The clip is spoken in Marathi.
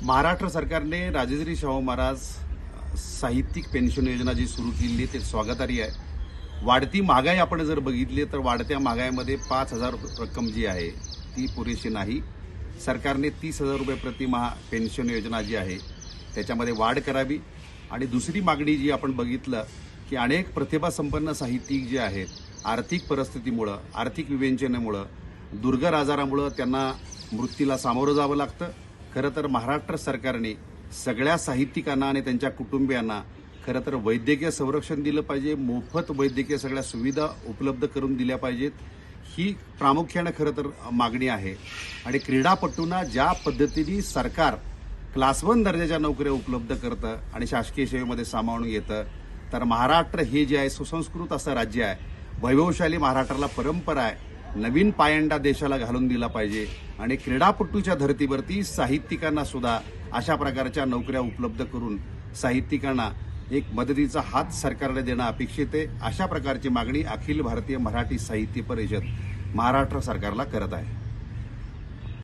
महाराष्ट्र सरकारने राजश्री शाहू महाराज साहित्यिक पेन्शन योजना जी सुरू केली आहे ते स्वागतार्ह आहे। वाढती महागाई आपण जर बघितली तर वाढत्या महागाईमध्ये 5,000 रक्कम जी आहे ती पुरेशी नाही। सरकारने 30,000 रुपये प्रतिमाह पेन्शन योजना जी आहे त्याच्यामध्ये वाढ करावी। आणि दुसरी मागणी जी आपण बघितलं की अनेक प्रतिभासंपन्न साहित्यिक जे आहेत आर्थिक परिस्थितीमुळे आर्थिक विवेचनेमुळे दुर्धर आजारामुळे त्यांना मृत्यूला सामोरं जावं लागतं। खरं तर महाराष्ट्र सरकारने सगळ्या साहित्यिकांना आणि त्यांच्या कुटुंबियांना खरं तर वैद्यकीय संरक्षण दिलं पाहिजे, मोफत वैद्यकीय सगळ्या सुविधा उपलब्ध करून दिल्या पाहिजेत, ही प्रामुख्याने खरं तर मागणी आहे। आणि क्रीडापटूंना ज्या पद्धतीने सरकार क्लास 1 दर्जाच्या नोकऱ्या उपलब्ध करतं आणि शासकीय सेवेमध्ये सामावून घेतं, तर महाराष्ट्र हे जे आहे सुसंस्कृत असं राज्य आहे, वैभवशाली महाराष्ट्राला परंपरा आहे, नवीन पायंडा देशाला घालून दिला पाहिजे। आणि क्रीडापटूच्या धर्तीवरती साहित्यिकांना सुद्धा अशा प्रकारच्या नोकऱ्या उपलब्ध करून साहित्यिकांना एक मदतीचा हात सरकारने देणं अपेक्षित आहे। अशा प्रकारची मागणी अखिल भारतीय मराठी साहित्य परिषद महाराष्ट्र सरकारला करत आहे।